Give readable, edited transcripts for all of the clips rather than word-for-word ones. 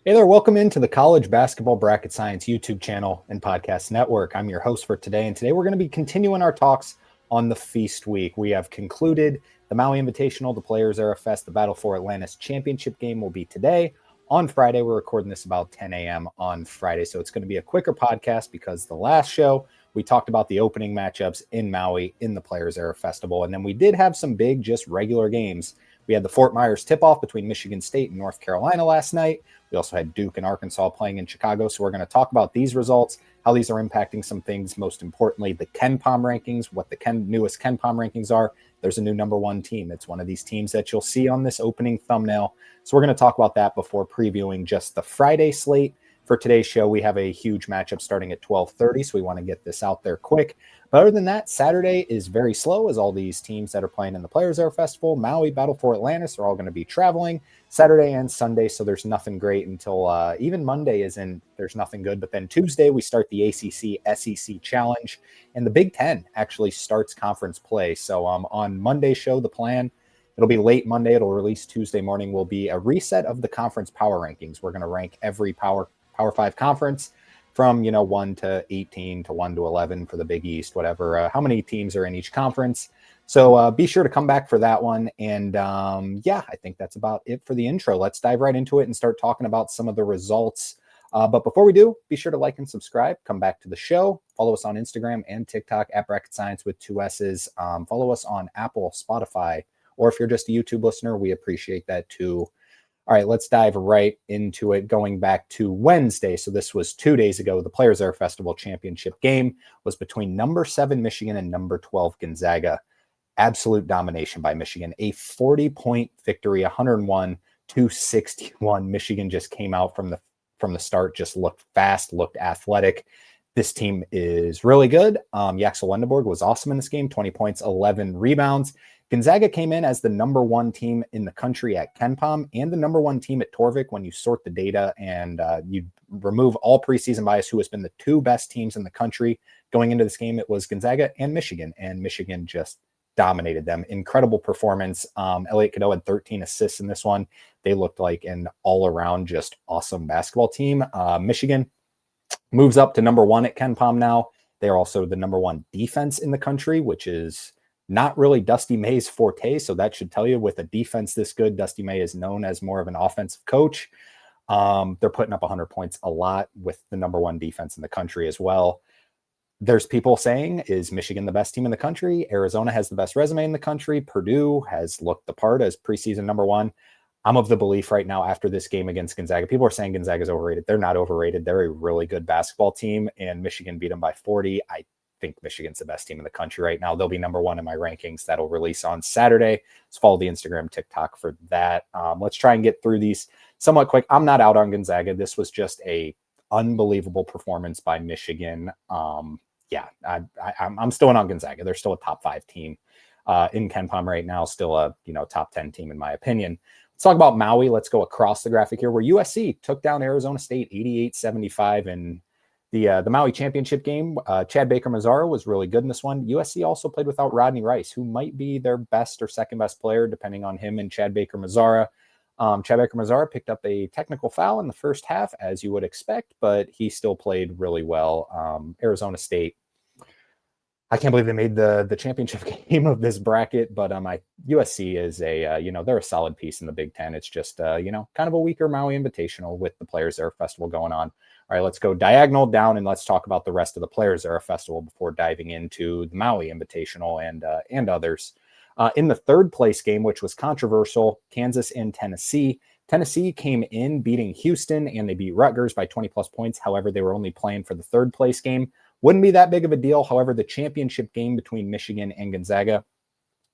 Hey there, welcome into the College Basketball Bracket Science YouTube channel and podcast network. I'm your host for today, and today we're going to be continuing our talks on the Feast Week. We have concluded the Maui Invitational, the Players Era Fest, the Battle for Atlantis Championship game will be today. On Friday, we're recording this about 10 a.m. on Friday, so it's going to be a quicker podcast because the last show, we talked about the opening matchups in Maui in the Players Era Festival, and then we did have some big, just regular games. We had the Fort Myers tip-off between Michigan State and North Carolina last night. We also had Duke and Arkansas playing in Chicago. So we're going to talk about these results, how these are impacting some things. Most importantly, the Kenpom rankings, what the newest Kenpom rankings are. There's a new number one team. It's one of these teams that you'll see on this opening thumbnail. So we're going to talk about that before previewing just the Friday slate. For today's show, we have a huge matchup starting at 12:30, so we want to get this out there quick. But other than that, Saturday is very slow as all these teams that are playing in the Players Era Festival, Maui, Battle for Atlantis, are all going to be traveling Saturday and Sunday, so there's nothing great until even Monday there's nothing good. But then Tuesday, we start the ACC-SEC Challenge, and the Big Ten actually starts conference play. So on Monday's show, the plan, it'll be late Monday, it'll release Tuesday morning, will be a reset of the conference power rankings. We're going to rank every Power 5 conference from 1 to 18 to 1 to 11 for the Big East, whatever, how many teams are in each conference. So be sure to come back for that one. And I think that's about it for the intro. Let's dive right into it and start talking about some of the results. But before we do, be sure to like and subscribe. Come back to the show. Follow us on Instagram and TikTok at Bracket Science with 2 S's. Follow us on Apple, Spotify, or if you're just a YouTube listener, we appreciate that too. All right, let's dive right into it. Going back to Wednesday, so this was 2 days ago, the Players Era Festival Championship game was between number 7 Michigan and number 12 Gonzaga. Absolute domination by Michigan. A 40-point victory, 101-61. Michigan just came out from the start, just looked fast, looked athletic. This team is really good. Yaxel Wendenborg was awesome in this game, 20 points, 11 rebounds. Gonzaga came in as the number one team in the country at Kenpom and the number one team at Torvik when you sort the data and you remove all preseason bias, who has been the two best teams in the country going into this game. It was Gonzaga and Michigan just dominated them. Incredible performance. Elliot Cadeau had 13 assists in this one. They looked like an all-around just awesome basketball team. Michigan moves up to number one at Kenpom now. They're also the number one defense in the country, which is not really Dusty May's forte, so that should tell you with a defense this good, Dusty May is known as more of an offensive coach. They're putting up 100 points a lot with the number one defense in the country as well. There's people saying, is Michigan the best team in the country? Arizona has the best resume in the country. Purdue has looked the part as preseason number one. I'm of the belief right now after this game against Gonzaga, people are saying Gonzaga's overrated. They're not overrated. They're a really good basketball team, and Michigan beat them by 40. I think Michigan's the best team in the country right now. They'll be number one in my rankings. That'll release on Saturday. Let's follow the Instagram, TikTok for that. Let's try and get through these somewhat quick. I'm not out on Gonzaga. This was just a unbelievable performance by Michigan. I'm still in on Gonzaga. They're still a top 5 team in KenPom right now. Still a top 10 team in my opinion. Let's talk about Maui. Let's go across the graphic here, where USC took down Arizona State 88-75 in the Maui championship game. Chad Baker-Mazara was really good in this one. USC also played without Rodney Rice, who might be their best or second best player, depending on him and Chad Baker-Mazara. Chad Baker-Mazara picked up a technical foul in the first half, as you would expect, but he still played really well. Arizona State, I can't believe they made the championship game of this bracket, but USC is they're a solid piece in the Big Ten. It's just, kind of a weaker Maui Invitational with the Players Era Festival going on. All right, let's go diagonal down and let's talk about the rest of the Players Era Festival before diving into the Maui Invitational and others. In the third place game, which was controversial, Kansas and Tennessee. Tennessee came in beating Houston, and they beat Rutgers by 20 plus points. However, they were only playing for the third place game. Wouldn't be that big of a deal. However, the championship game between Michigan and Gonzaga,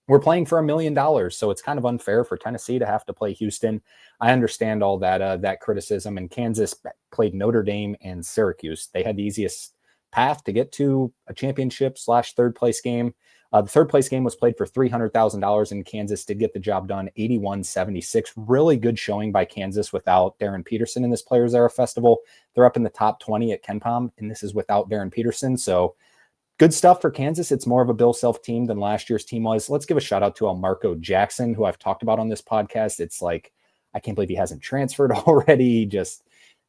we're playing for $1 million, so it's kind of unfair for Tennessee to have to play Houston. I understand all that criticism, and Kansas played Notre Dame and Syracuse. They had the easiest path to get to a championship / third place game. The third place game was played for $300,000, and Kansas did get the job done, 81-76. Really good showing by Kansas without Darren Peterson in this Players Era Festival. They're up in the top 20 at KenPom, and this is without Darren Peterson, so good stuff for Kansas. It's more of a Bill Self team than last year's team was. Let's give a shout out to Marco Jackson, who I've talked about on this podcast. It's like, I can't believe he hasn't transferred already.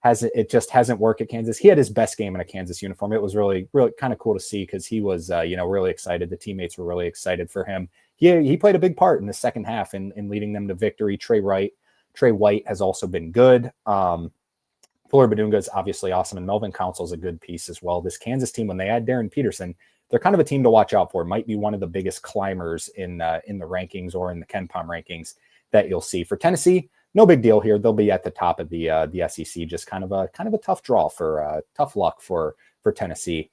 it just hasn't worked at Kansas. He had his best game in a Kansas uniform. It was really, really kind of cool to see because he was, really excited. The teammates were really excited for him. He played a big part in the second half in leading them to victory. Trey White has also been good. Fuller Badunga is obviously awesome, and Melvin Council is a good piece as well. This Kansas team, when they add Darren Peterson, they're kind of a team to watch out for. Might be one of the biggest climbers in the rankings or in the Kenpom rankings that you'll see. For Tennessee, no big deal here. They'll be at the top of the SEC. Just kind of a tough draw for tough luck for Tennessee.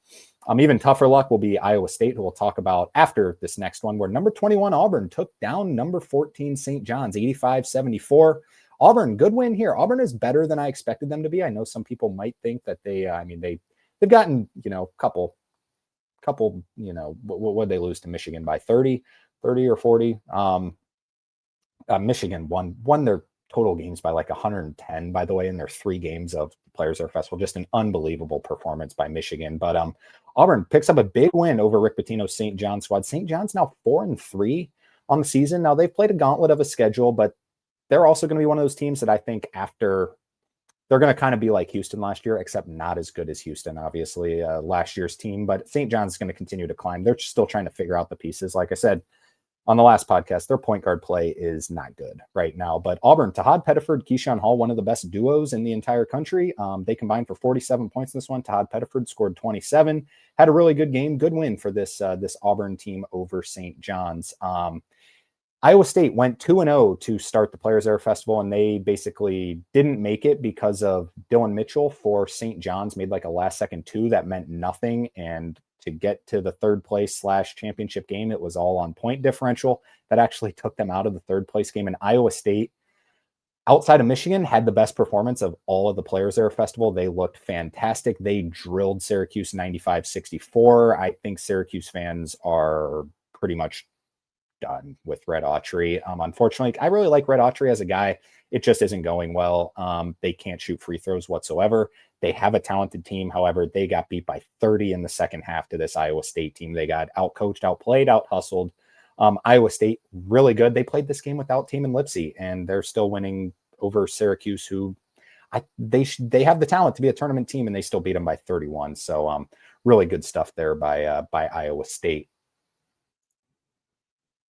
Even tougher luck will be Iowa State, who we'll talk about after this next one, where number 21 Auburn took down number 14 St. John's 85-74. Auburn, good win here. Auburn is better than I expected them to be. I know some people might think that they've gotten, couple, what they lose to Michigan by 30 or 40. Michigan won their total games by like 110, by the way, in their 3 games of Players Air Festival. Just an unbelievable performance by Michigan. But Auburn picks up a big win over Rick Pitino's St. John's squad. St. John's now 4-3 on the season. Now they've played a gauntlet of a schedule, but they're also going to be one of those teams that I think after they're going to kind of be like Houston last year, except not as good as Houston, obviously, last year's team. But St. John's is going to continue to climb. They're still trying to figure out the pieces. Like I said on the last podcast, their point guard play is not good right now. But Auburn, Tahad Pettiford, Keyshawn Hall, one of the best duos in the entire country. They combined for 47 points in this one. Tahad Pettiford scored 27. Had a really good game. Good win for this Auburn team over St. John's. Iowa State went 2-0 to start the Players Air Festival, and they basically didn't make it because of Dylan Mitchell for St. John's made like a last-second 2 that meant nothing. And to get to the third place / championship game, it was all on point differential. That actually took them out of the third place game. And Iowa State, outside of Michigan, had the best performance of all of the Players Air Festival. They looked fantastic. They drilled Syracuse 95-64. I think Syracuse fans are pretty much done with Red Autry. Unfortunately, I really like Red Autry as a guy. It just isn't going well. They can't shoot free throws whatsoever. They have a talented team. However, they got beat by 30 in the second half to this Iowa State team. They got outcoached, outplayed, out-hustled. Iowa State, really good. They played this game without Team and Lipsy, and they're still winning over Syracuse, who they have the talent to be a tournament team, and they still beat them by 31. So really good stuff there by Iowa State.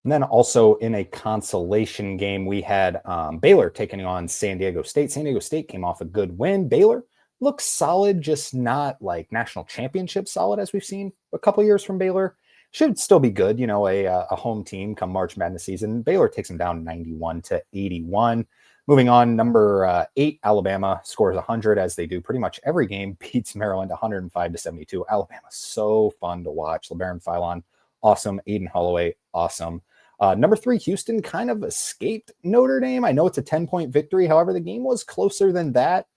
And then also in a consolation game, we had Baylor taking on San Diego State. San Diego State came off a good win. Baylor looks solid, just not like national championship solid as we've seen a couple years from Baylor. Should still be good, a home team come March Madness season. Baylor takes them down 91-81. Moving on, number 8, Alabama scores 100 as they do pretty much every game, beats Maryland 105-72. Alabama's so fun to watch. LeBaron Philon, awesome. Aiden Holloway, awesome. Number 3, Houston kind of escaped Notre Dame. I know it's a 10-point victory. However, the game was closer than that.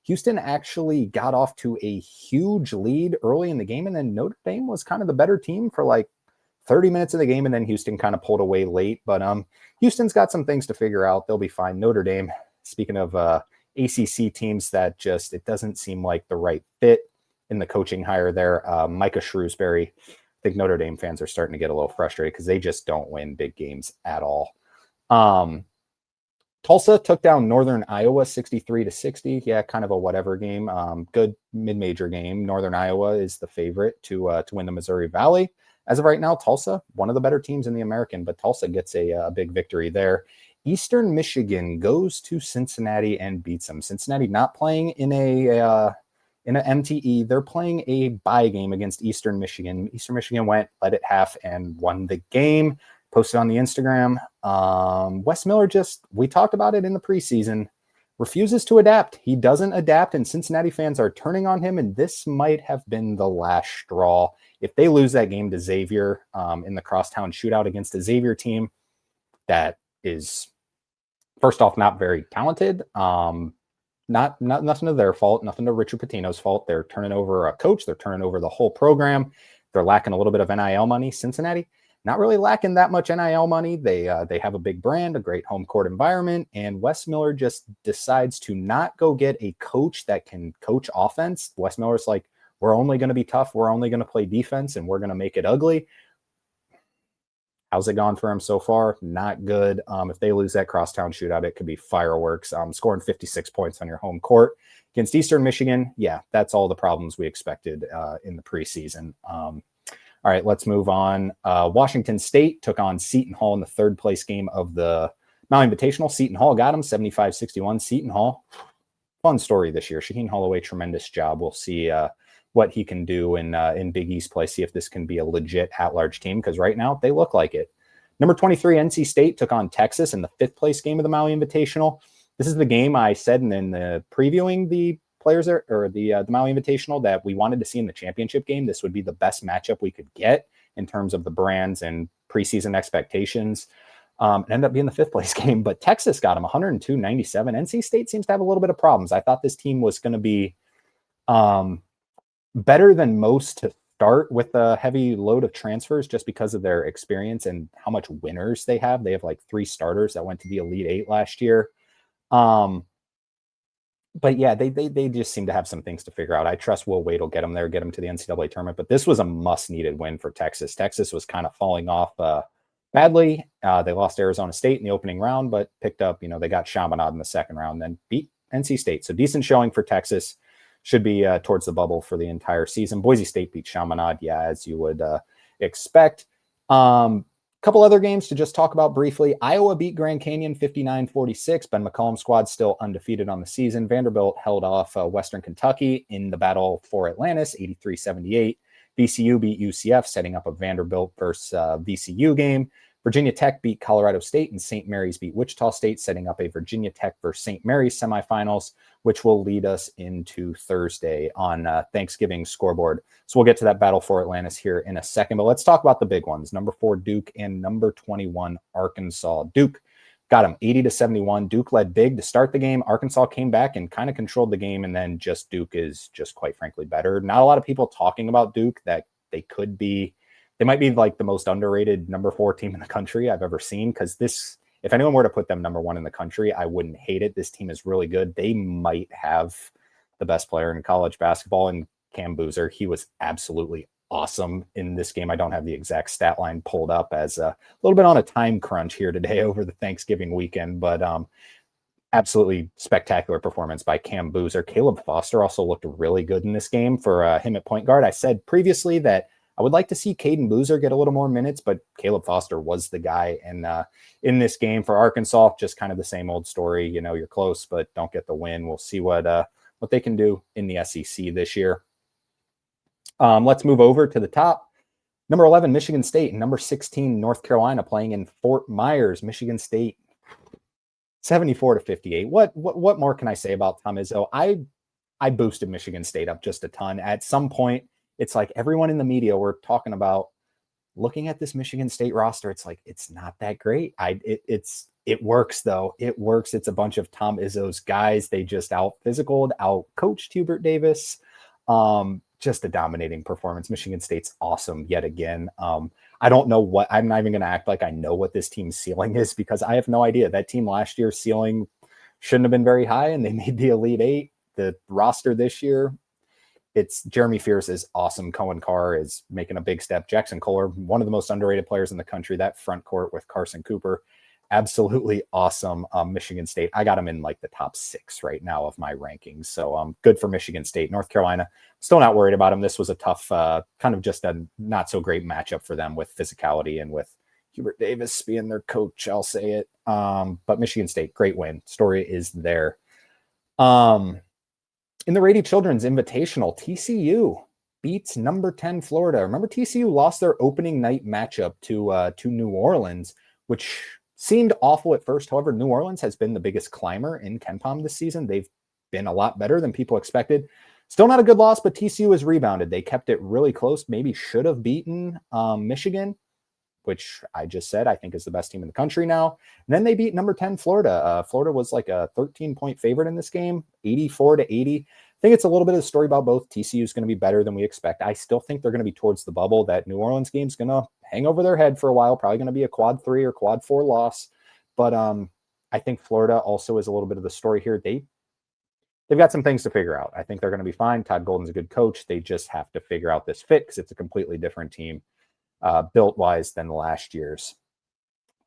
Houston actually got off to a huge lead early in the game, and then Notre Dame was kind of the better team for like 30 minutes of the game, and then Houston kind of pulled away late. But Houston's got some things to figure out. They'll be fine. Notre Dame, speaking of ACC teams that just, it doesn't seem like the right fit in the coaching hire there. Micah Shrewsbury, I think Notre Dame fans are starting to get a little frustrated because they just don't win big games at all. Tulsa took down Northern Iowa 63-60. Yeah, kind of a whatever game. Good mid-major game. Northern Iowa is the favorite to win the Missouri Valley. As of right now, Tulsa, one of the better teams in the American, but Tulsa gets a big victory there. Eastern Michigan goes to Cincinnati and beats them. Cincinnati not playing in an MTE. They're playing a bye game against Eastern Michigan. Eastern Michigan led at half and won the game. Posted on the Instagram. Wes Miller we talked about it in the preseason, refuses to adapt. He doesn't adapt, and Cincinnati fans are turning on him, and this might have been the last straw. If they lose that game to Xavier in the crosstown shootout against a Xavier team that is, first off, not very talented, not nothing to their fault, nothing to Richard Pitino's fault. They're turning over a coach. They're turning over the whole program. They're lacking a little bit of NIL money. Cincinnati, not really lacking that much NIL money. They have a big brand, a great home court environment, and Wes Miller just decides to not go get a coach that can coach offense. Wes Miller's like, we're only going to be tough. We're only going to play defense, and we're going to make it ugly. How's it gone for them so far? Not good. If they lose that crosstown shootout, it could be fireworks. Scoring 56 points on your home court against Eastern Michigan, yeah, that's all the problems we expected in the preseason. All right, let's move on. Washington State took on Seton Hall in the third place game of the Maui Invitational. Seton Hall got them 75-61. Seton Hall, fun story this year. Shaheen Holloway, tremendous job. We'll see what he can do in Big East play, see if this can be a legit at-large team, because right now they look like it. Number 23, NC State took on Texas in the fifth place game of the Maui Invitational. This is the game I said in the previewing the players or the Maui Invitational that we wanted to see in the championship game. This would be the best matchup we could get in terms of the brands and preseason expectations. It ended up being the fifth place game, but Texas got them 102-97. NC State seems to have a little bit of problems. I thought this team was going to be better than most to start with a heavy load of transfers just because of their experience and how much winners they have. They have like 3 starters that went to the Elite Eight last year. But yeah, they just seem to have some things to figure out. I trust Will Wade will get them there, get them to the NCAA tournament. But this was a must-needed win for Texas. Texas was kind of falling off badly. They lost Arizona State in the opening round, but picked up, they got Chaminade in the second round, then beat NC State. So decent showing for Texas. Should be towards the bubble for the entire season. Boise State beat Chaminade, yeah, as you would expect. Couple other games to just talk about briefly. Iowa beat Grand Canyon 59-46. Ben McCollum's squad still undefeated on the season. Vanderbilt held off Western Kentucky in the battle for Atlantis, 83-78. VCU beat UCF, setting up a Vanderbilt versus VCU game. Virginia Tech beat Colorado State, and St. Mary's beat Wichita State, setting up a Virginia Tech versus St. Mary's semifinals, which will lead us into Thursday on Thanksgiving scoreboard. So we'll get to that battle for Atlantis here in a second, but let's talk about the big ones. Number 4, Duke, and number 21, Arkansas. Duke got them 80-71. Duke led big to start the game. Arkansas came back and kind of controlled the game, and then Duke is just quite frankly better. Not a lot of people talking about Duke that they might be like the most underrated number 4 team in the country I've ever seen, because if anyone were to put them number 1 in the country, I wouldn't hate it. This team is really good. They might have the best player in college basketball in Cam Boozer. He was absolutely awesome in this game. I don't have the exact stat line pulled up as a little bit on a time crunch here today over the Thanksgiving weekend, but absolutely spectacular performance by Cam Boozer. Caleb Foster also looked really good in this game for him at point guard. I said previously that I would like to see Caden Boozer get a little more minutes, but Caleb Foster was the guy. And in this game for Arkansas, just kind of the same old story. You're close, but don't get the win. We'll see what they can do in the SEC this year. Let's move over to the top. Number 11, Michigan State, and number 16, North Carolina, playing in Fort Myers. Michigan State, 74-58. What more can I say about Tom Izzo? I boosted Michigan State up just a ton. At some point, it's like everyone in the media were talking about looking at this Michigan State roster. It's like, it's not that great. It works though. It works. It's a bunch of Tom Izzo's guys. They just out-physicaled, out-coached Hubert Davis. Just a dominating performance. Michigan State's awesome yet again. I don't know I'm not even going to act like I know what this team's ceiling is, because I have no idea. That team last year's ceiling shouldn't have been very high, and they made the Elite Eight. The roster this year, it's Jeremy Fierce is awesome. Cohen Carr is making a big step. Jackson Kohler, one of the most underrated players in the country. That front court with Carson Cooper, absolutely awesome. Michigan State, I got them in like the top 6 right now of my rankings. So good for Michigan State. North Carolina, still not worried about them. This was a tough, kind of just a not so great matchup for them with physicality and with Hubert Davis being their coach. I'll say it. But Michigan State, great win. Story is there. In the Rady Children's Invitational, TCU beats number 10 Florida. Remember, TCU lost their opening night matchup to New Orleans, which seemed awful at first. However, New Orleans has been the biggest climber in Kenpom this season. They've been a lot better than people expected. Still not a good loss, but TCU has rebounded. They kept it really close. Maybe should have beaten Michigan, which I just said I think is the best team in the country now. And then they beat number 10 Florida. Florida was like a 13-point favorite in this game, 84-80. I think it's a little bit of the story about both. TCU is going to be better than we expect. I still think they're going to be towards the bubble. That New Orleans game is going to hang over their head for a while, probably going to be a quad 3 or quad 4 loss. But I think Florida also is a little bit of the story here. They've got some things to figure out. I think they're going to be fine. Todd Golden's a good coach. They just have to figure out this fit because it's a completely different team built-wise than last year's.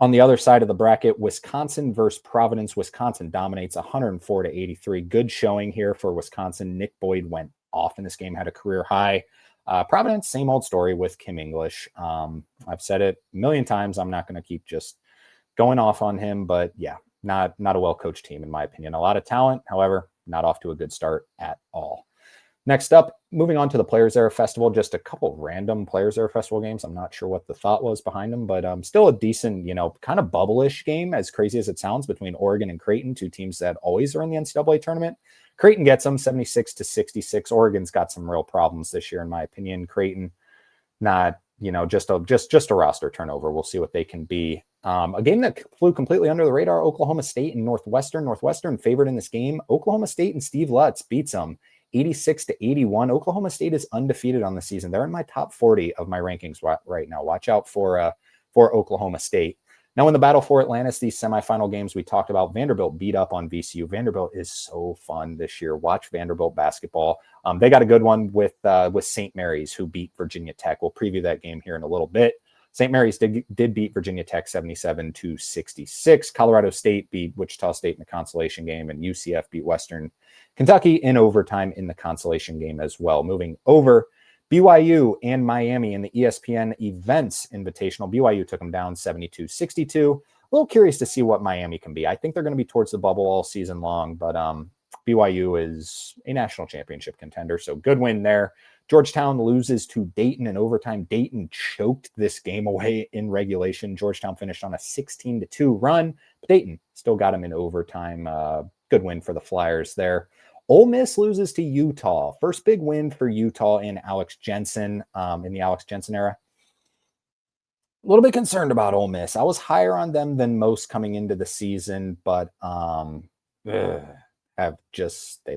On the other side of the bracket, Wisconsin versus Providence. Wisconsin dominates 104-83. Good showing here for Wisconsin. Nick Boyd went off in this game, had a career high. Providence, same old story with Kim English. I've said it a million times. I'm not going to keep just going off on him, but yeah, not a well-coached team in my opinion. A lot of talent, however, not off to a good start at all. Next up, moving on to the Players Era Festival, just a couple random Players Era Festival games. I'm not sure what the thought was behind them, but still a decent, kind of bubble-ish game, as crazy as it sounds, between Oregon and Creighton, two teams that always are in the NCAA tournament. Creighton gets them 76-66. Oregon's got some real problems this year, in my opinion. Creighton, not, just a roster turnover. We'll see what they can be. A game that flew completely under the radar, Oklahoma State and Northwestern. Northwestern favored in this game. Oklahoma State and Steve Lutz beats them 86-81. Oklahoma State is undefeated on the season. They're in my top 40 of my rankings right now. Watch out for Oklahoma State. Now, in the battle for Atlantis, these semifinal games we talked about, Vanderbilt beat up on VCU. Vanderbilt is so fun this year. Watch Vanderbilt basketball. They got a good one with St. Mary's, who beat Virginia Tech. We'll preview that game here in a little bit. St. Mary's did beat Virginia Tech 77-66. Colorado State beat Wichita State in the consolation game, and UCF beat Western Kentucky in overtime in the consolation game as well. Moving over, BYU and Miami in the ESPN Events Invitational. BYU took them down 72-62. A little curious to see what Miami can be. I think they're going to be towards the bubble all season long, but BYU is a national championship contender, so good win there. Georgetown loses to Dayton in overtime. Dayton choked this game away in regulation. Georgetown finished on a 16-2 run, but Dayton still got them in overtime. Good win for the Flyers there. Ole Miss loses to Utah. First big win for Utah in Alex Jensen, in the Alex Jensen era. A little bit concerned about Ole Miss. I was higher on them than most coming into the season, but they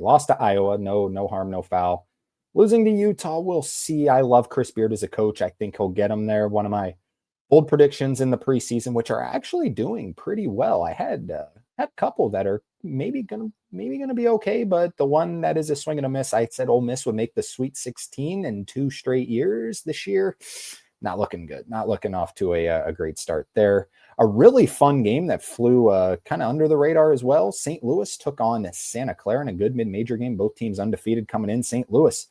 lost to Iowa. No harm, no foul. Losing to Utah, we'll see. I love Chris Beard as a coach. I think he'll get them there. One of my bold predictions in the preseason, which are actually doing pretty well. I had a couple that are maybe gonna be okay, but the one that is a swing and a miss, I said Ole Miss would make the Sweet 16 in 2 straight years this year. Not looking good. Not looking off to a great start there. A really fun game that flew kind of under the radar as well. St. Louis took on Santa Clara in a good mid-major game. Both teams undefeated coming in. St. Louis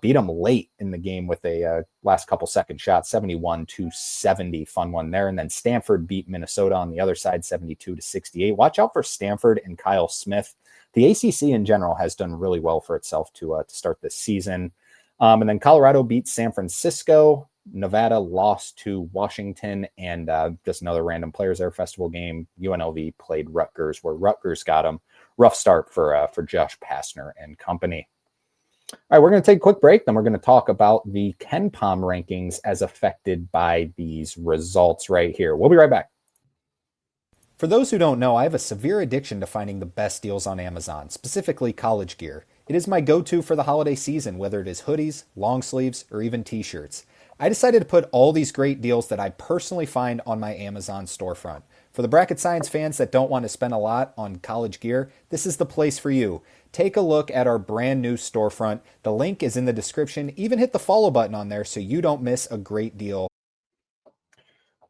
beat them late in the game with a last couple second shot, 71-70. Fun one there. And then Stanford beat Minnesota on the other side, 72-68. Watch out for Stanford and Kyle Smith. The ACC in general has done really well for itself to start this season. And then Colorado beat San Francisco. Nevada lost to Washington, and just another random Players Era Festival game. UNLV played Rutgers, where Rutgers got them. Rough start for Josh Pastner and company. All right, we're going to take a quick break. Then we're going to talk about the Kenpom rankings as affected by these results right here. We'll be right back. For those who don't know, I have a severe addiction to finding the best deals on Amazon, specifically college gear. It is my go-to for the holiday season, whether it is hoodies, long sleeves, or even t-shirts. I decided to put all these great deals that I personally find on my Amazon storefront. For the Bracket Science fans that don't want to spend a lot on college gear, this is the place for you. Take a look at our brand new storefront. The link is in the description. Even hit the follow button on there so you don't miss a great deal.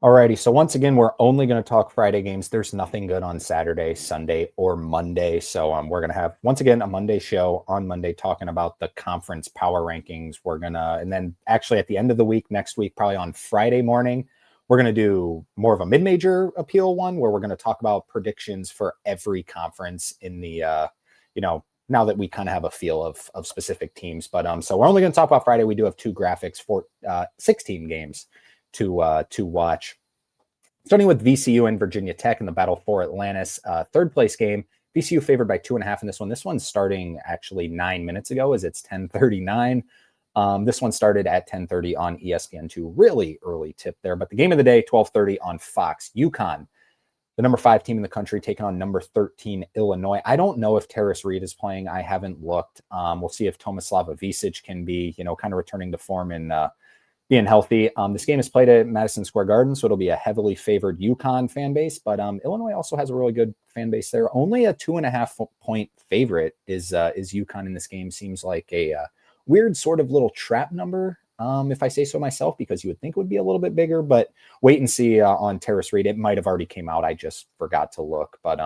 Alrighty, so once again, we're only going to talk Friday games. There's nothing good on Saturday, Sunday, or Monday. So we're going to have, once again, a Monday show on Monday talking about the conference power rankings. And then actually at the end of the week, next week, probably on Friday morning, we're going to do more of a mid-major appeal one where we're going to talk about predictions for every conference in the, now that we kind of have a feel of specific teams. But so we're only going to talk about Friday. We do have 2 graphics for 16 games to watch. Starting with VCU and Virginia Tech in the battle for Atlantis. Third place game. VCU favored by 2.5 in this one. This one's starting actually 9 minutes ago as it's 10:39. This one started at 10:30 on ESPN2. Really early tip there. But the game of the day, 12:30 on Fox. UConn, the number 5 team in the country, taking on number 13 Illinois. I don't know if Terrace Reed is playing. I haven't looked. We'll see if Tomislava Visic can be, kind of returning to form and being healthy. This game is played at Madison Square Garden, so it'll be a heavily favored UConn fan base. But Illinois also has a really good fan base there. Only a 2.5 point favorite is UConn in this game. Seems like a weird sort of little trap number. if I say so myself, because you would think it would be a little bit bigger, but wait and see on Terrace Reed. It might have already came out. I just forgot to look. But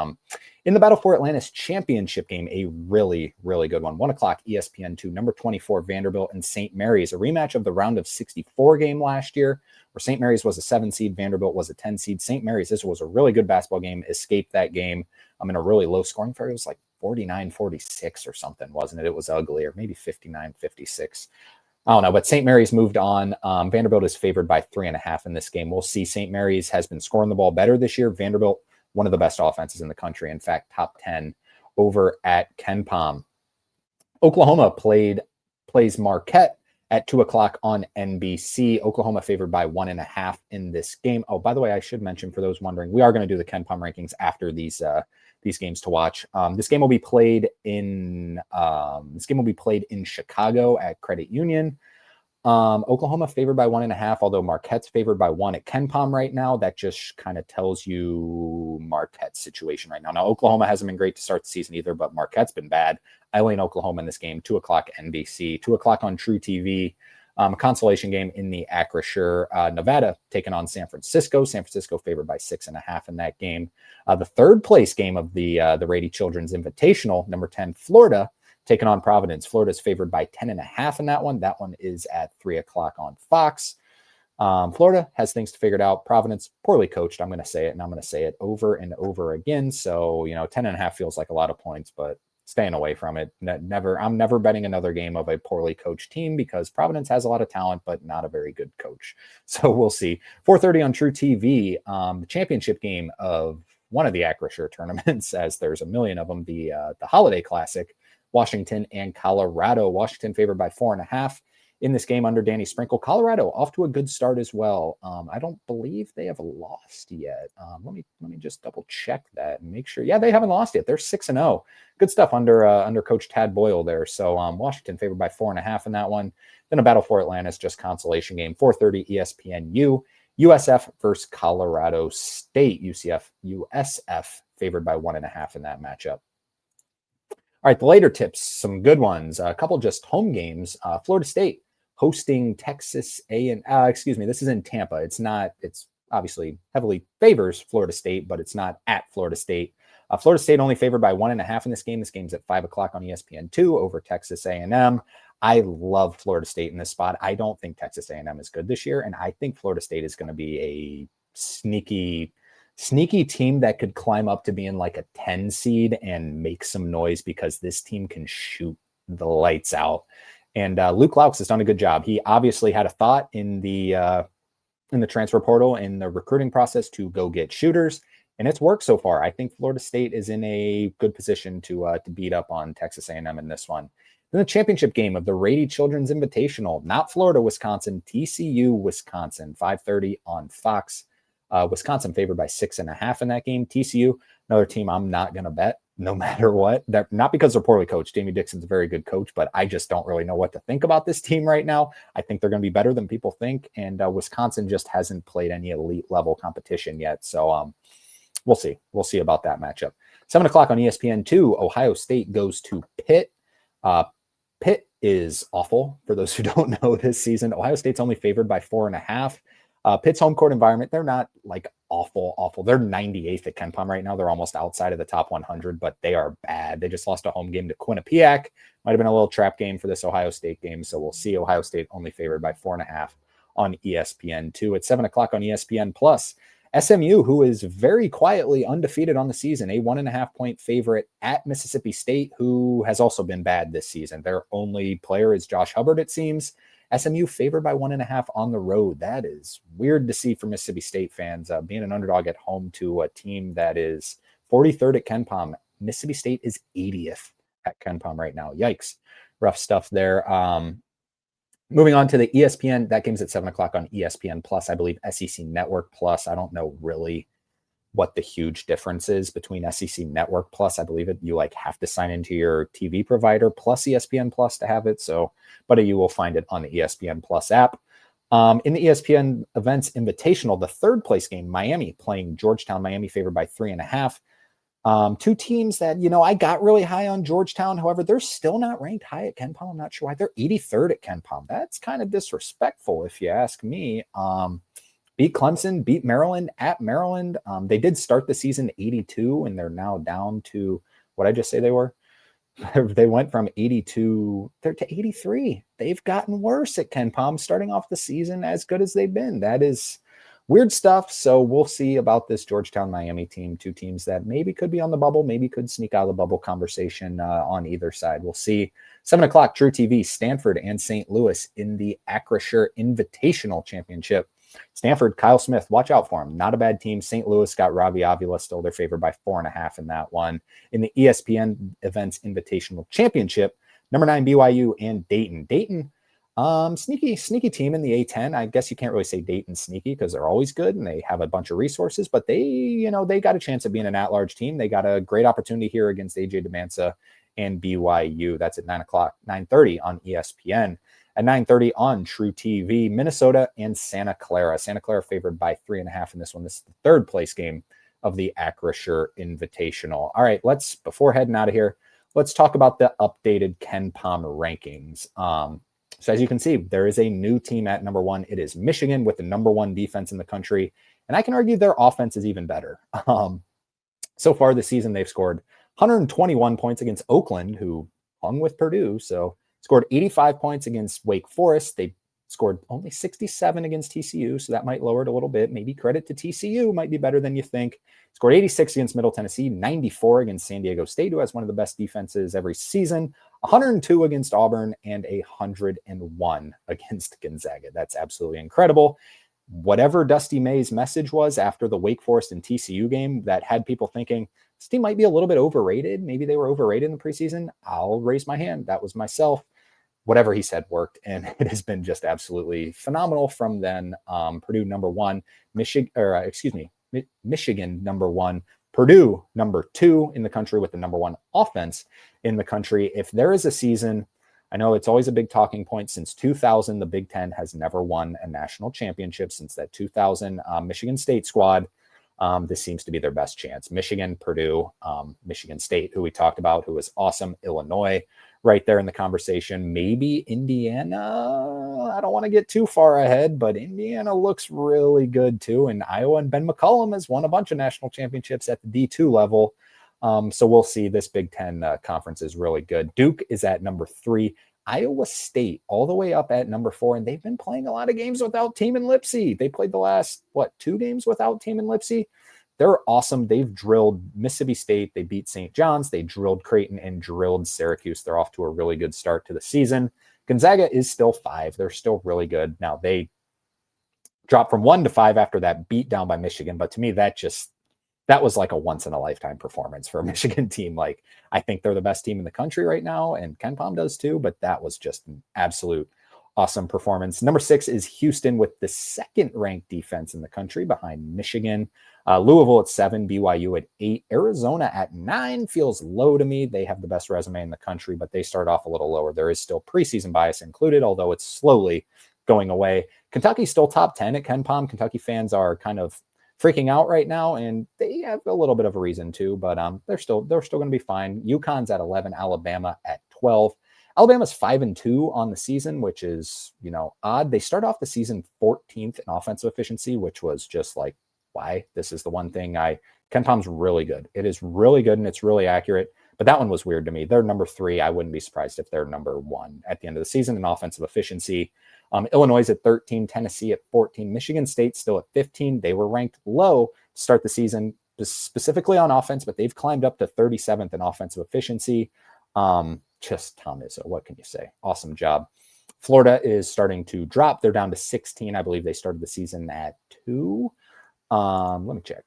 in the Battle for Atlantis championship game, a really, really good one. 1 o'clock ESPN2, number 24, Vanderbilt and St. Mary's, a rematch of the round of 64 game last year, where St. Mary's was a 7 seed, Vanderbilt was a 10 seed. St. Mary's, this was a really good basketball game, escaped that game. I'm in a really low scoring for it. It was like 49-46 or something, wasn't it? It was ugly, or maybe 59-56. I don't know, but St. Mary's moved on. Vanderbilt is favored by 3.5 in this game. We'll see. St. Mary's has been scoring the ball better this year. Vanderbilt, one of the best offenses in the country. In fact, top 10 over at Kenpom. Oklahoma plays Marquette at 2 o'clock on NBC. Oklahoma favored by 1.5 in this game. Oh, by the way, I should mention, for those wondering, we are going to do the Kenpom rankings after these games to watch. This game will be played in Chicago at Credit Union. Oklahoma favored by 1.5, although Marquette's favored by 1 at Kenpom right now. That just kind of tells you Marquette's situation right now. Now, Oklahoma hasn't been great to start the season either, but Marquette's been bad. I lean Oklahoma in this game. 2 o'clock NBC, 2 o'clock on True TV. A consolation game in the Acrisure. Nevada taking on San Francisco. San Francisco favored by 6.5 in that game. The third place game of the Rady Children's Invitational, number 10, Florida taking on Providence. Florida's favored by 10.5 in that one. That one is at 3 o'clock on Fox. Florida has things figured out. Providence, poorly coached. I'm going to say it, and I'm going to say it over and over again. So, 10.5 feels like a lot of points, but staying away from it. I'm never betting another game of a poorly coached team, because Providence has a lot of talent, but not a very good coach. So we'll see. 4:30 on True TV, the championship game of one of the Acrisure tournaments, as there's a million of them, the Holiday Classic, Washington and Colorado. Washington favored by 4.5 in this game under Danny Sprinkle. Colorado off to a good start as well. I don't believe they have lost yet. Let me just double check that and make sure. Yeah, they haven't lost yet. They're 6-0. Good stuff under Coach Tad Boyle there. So Washington favored by 4.5 in that one. Then a Battle for Atlantis, just consolation game. 4:30 ESPNU. USF versus Colorado State. USF favored by 1.5 in that matchup. All right, the later tips, some good ones. A couple just home games. Florida State hosting Texas this is in Tampa. It's obviously heavily favors Florida State, but it's not at Florida State. Florida State only favored by 1.5 in this game. This game's at 5 o'clock on ESPN2 over Texas A&M. I love Florida State in this spot. I don't think Texas A&M is good this year, and I think Florida State is going to be a sneaky team that could climb up to being like a 10 seed and make some noise, because this team can shoot the lights out. And Luke Laux has done a good job. He obviously had a thought in the transfer portal, in the recruiting process, to go get shooters, and it's worked so far. I think Florida State is in a good position to beat up on Texas A&M in this one. Then the championship game of the Rady Children's Invitational, not Florida, Wisconsin, TCU, Wisconsin, 5:30 on Fox. Wisconsin favored by 6.5 in that game. TCU, another team I'm not going to bet no matter what. They're not because they're poorly coached. Jamie Dixon's a very good coach, but I just don't really know what to think about this team right now. I think they're going to be better than people think, and Wisconsin just hasn't played any elite level competition yet. So we'll see. We'll see about that matchup. 7 o'clock on ESPN2, Ohio State goes to Pitt. Pitt is awful, for those who don't know, this season. Ohio State's only favored by 4.5. Pitt's home court environment, they're not like awful. They're 98th at Kenpom right now. They're almost outside of the top 100, but they are bad. They just lost a home game to Quinnipiac. Might have been a little trap game for this Ohio State game. So we'll see. Ohio State only favored by 4.5 on ESPN2. At 7 o'clock on ESPN Plus, SMU, who is very quietly undefeated on the season, a 1.5 point favorite at Mississippi State, who has also been bad this season. Their only player is Josh Hubbard, it seems. SMU favored by 1.5 on the road. That is weird to see for Mississippi State fans, being an underdog at home to a team that is 43rd at Kenpom. Mississippi State is 80th at Kenpom right now. Yikes. Rough stuff there. Moving on to the ESPN, that game's at 7 o'clock on ESPN Plus, I believe SEC Network Plus. I don't know really what the huge difference is between SEC Network Plus. I believe you have to sign into your TV provider plus ESPN Plus to have it. So, but you will find it on the ESPN Plus app. In the ESPN Events Invitational, the third place game, Miami playing Georgetown. Miami favored by 3.5. Two teams that, I got really high on Georgetown. However, they're still not ranked high at Kenpom. I'm not sure why. They're 83rd at Kenpom. That's kind of disrespectful, if you ask me. Beat Clemson, beat Maryland at Maryland. They did start the season 82, and they're now down to what I just say they were. They went from 82 to 83. They've gotten worse at Kenpom, starting off the season as good as they've been. That is weird stuff. So we'll see about this Georgetown Miami team, two teams that maybe could be on the bubble, maybe could sneak out of the bubble conversation on either side. We'll see. 7 o'clock, True TV, Stanford and St. Louis in the Acrisure Invitational Championship. Stanford, Kyle Smith, watch out for him. Not a bad team. St. Louis got Ravi Avila, still they're favored by 4.5 in that one. In the ESPN Events Invitational Championship, number 9 BYU and Dayton. Dayton, sneaky team in the A10. I guess you can't really say Dayton sneaky because they're always good and they have a bunch of resources, but they got a chance of being an at-large team. They got a great opportunity here against AJ DeManza and BYU. That's at 9 o'clock, 9:30 on ESPN. At 9:30 on True TV, Minnesota and Santa Clara. Santa Clara favored by 3.5 in this one. This is the third place game of the Acrisure Invitational. All right, before heading out of here, let's talk about the updated Kenpom rankings. So as you can see, there is a new team at number 1. It is Michigan with the number 1 defense in the country. And I can argue their offense is even better. So far this season, they've scored 121 points against Oakland, who hung with Purdue. So scored 85 points against Wake Forest. They scored only 67 against TCU, so that might lower it a little bit. Maybe credit to TCU, might be better than you think. Scored 86 against Middle Tennessee, 94 against San Diego State, who has one of the best defenses every season, 102 against Auburn, and 101 against Gonzaga. That's absolutely incredible. Whatever Dusty May's message was after the Wake Forest and TCU game that had people thinking this team might be a little bit overrated, maybe they were overrated in the preseason, I'll raise my hand. That was myself. Whatever he said worked, and it has been just absolutely phenomenal from then. Purdue number 1, Michigan number 1, Purdue number 2 in the country with the number 1 offense in the country. If there is a season, I know it's always a big talking point. Since 2000, the Big Ten has never won a national championship. Since that 2000 Michigan State squad, this seems to be their best chance. Michigan, Purdue, Michigan State, who we talked about, who was awesome, Illinois, right there in the conversation. Maybe Indiana. I don't want to get too far ahead, but Indiana looks really good too. And Iowa and Ben McCollum has won a bunch of national championships at the D2 level. So we'll see. This Big Ten conference is really good. Duke is at number 3. Iowa State all the way up at number 4, and they've been playing a lot of games without Team and Lipsy. They played the last, 2 games without Team and Lipsy. They're awesome. They've drilled Mississippi State. They beat St. John's. They drilled Creighton and drilled Syracuse. They're off to a really good start to the season. Gonzaga is still 5. They're still really good. Now, they dropped from 1 to 5 after that beat down by Michigan. But to me, that was like a once-in-a-lifetime performance for a Michigan team. Like, I think they're the best team in the country right now, and Kenpom does too. But that was just an absolute awesome performance. Number 6 is Houston with the second-ranked defense in the country behind Michigan. Louisville at 7, BYU at 8, Arizona at 9 feels low to me. They have the best resume in the country, but they start off a little lower. There is still preseason bias included, although it's slowly going away. Kentucky's still top 10 at Kenpom. Kentucky fans are kind of freaking out right now, and they have a little bit of a reason to, but they're still going to be fine. UConn's at 11, Alabama at 12. Alabama's 5-2 on the season, which is, odd. They start off the season 14th in offensive efficiency, which was just like, why? This is the one thing Kenpom's really good. It is really good and it's really accurate, but that one was weird to me. They're number 3. I wouldn't be surprised if they're number 1 at the end of the season in offensive efficiency. Illinois at 13, Tennessee at 14, Michigan State still at 15. They were ranked low to start the season, specifically on offense, but they've climbed up to 37th in offensive efficiency. Just Tom Izzo, what can you say? Awesome job. Florida is starting to drop. They're down to 16. I believe they started the season at 2. Let me check.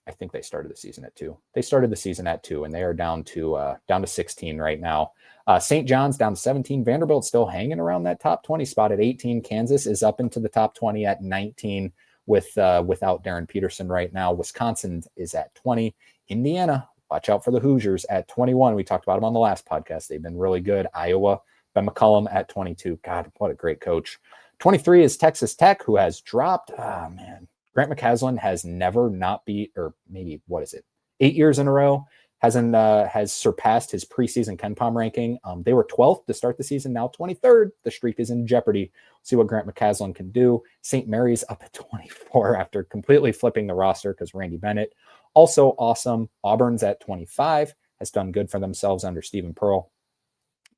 I think they started the season at 2. They started the season at 2, and they are down to 16 right now. St. John's down to 17. Vanderbilt still hanging around that top 20 spot at 18. Kansas is up into the top 20 at 19 without Darren Peterson right now. Wisconsin is at 20. Indiana, watch out for the Hoosiers at 21. We talked about them on the last podcast. They've been really good. Iowa, Ben McCollum at 22. God, what a great coach. 23 is Texas Tech, who has dropped. Oh, man. Grant McCaslin has never not beat, or maybe, what is it? 8 years in a row. Has surpassed his preseason Kenpom ranking. They were 12th to start the season, now 23rd. The streak is in jeopardy. See what Grant McCaslin can do. St. Mary's up at 24 after completely flipping the roster because Randy Bennett. Also awesome. Auburn's at 25, has done good for themselves under Stephen Pearl.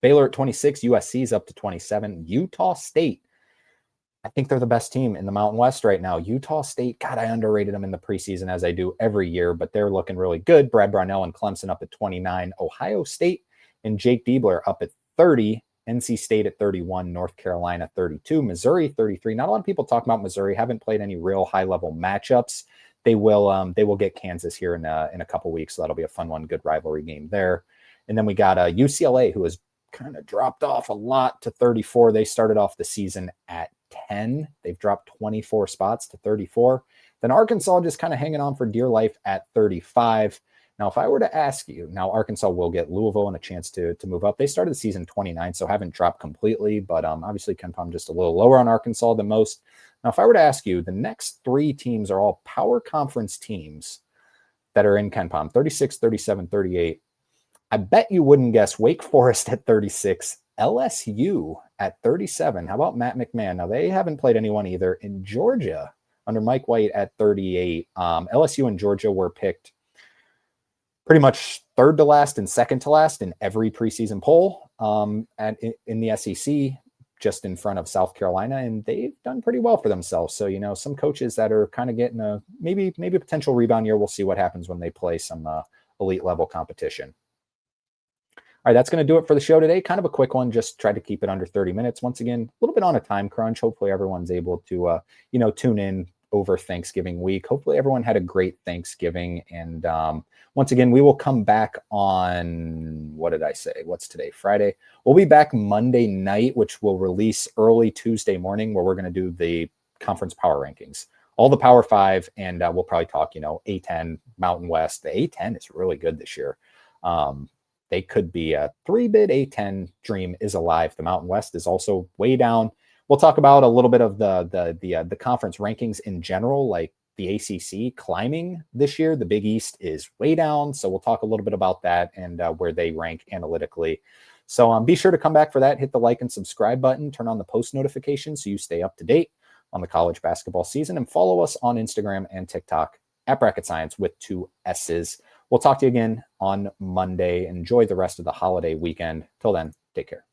Baylor at 26, USC's up to 27. Utah State, I think they're the best team in the Mountain West right now. Utah State, God, I underrated them in the preseason as I do every year, but they're looking really good. Brad Brownell and Clemson up at 29. Ohio State and Jake Diebler up at 30. NC State at 31. North Carolina 32. Missouri 33. Not a lot of people talk about Missouri. Haven't played any real high-level matchups. They will get Kansas here in a couple weeks, so that'll be a fun one. Good rivalry game there. And then we got UCLA, who has kind of dropped off a lot to 34. They started off the season at 10. They've dropped 24 spots to 34. Then Arkansas just kind of hanging on for dear life at 35. Now, if I were to ask you, now Arkansas will get Louisville and a chance to move up. They started the season 29, so haven't dropped completely, but obviously Kenpom just a little lower on Arkansas than most. Now, if I were to ask you, the next three teams are all power conference teams that are in Kenpom, 36, 37, 38. I bet you wouldn't guess Wake Forest at 36, LSU at 37. How about Matt McMahon? Now, they haven't played anyone either. In Georgia, under Mike White at 38. LSU and Georgia were picked pretty much third to last and second to last in every preseason poll and in the SEC, just in front of South Carolina, and they've done pretty well for themselves. So, some coaches that are kind of getting a maybe a potential rebound year. We'll see what happens when they play some elite level competition. All right, that's going to do it for the show today. Kind of a quick one, just tried to keep it under 30 minutes. Once again, a little bit on a time crunch. Hopefully everyone's able to, tune in over Thanksgiving week. Hopefully everyone had a great Thanksgiving. And once again, we will come back on, what did I say? What's today? Friday. We'll be back Monday night, which will release early Tuesday morning, where we're going to do the conference power rankings, all the Power Five. And we'll probably talk, A10, Mountain West. The A10 is really good this year. They could be a 3-bid A10 dream is alive. The Mountain West is also way down. We'll talk about a little bit of the conference rankings in general, like the ACC climbing this year. The Big East is way down. So we'll talk a little bit about that and where they rank analytically. So be sure to come back for that. Hit the like and subscribe button. Turn on the post notifications so you stay up to date on the college basketball season. And follow us on Instagram and TikTok at Bracket Science with 2 S's. We'll talk to you again on Monday. Enjoy the rest of the holiday weekend. Till then, take care.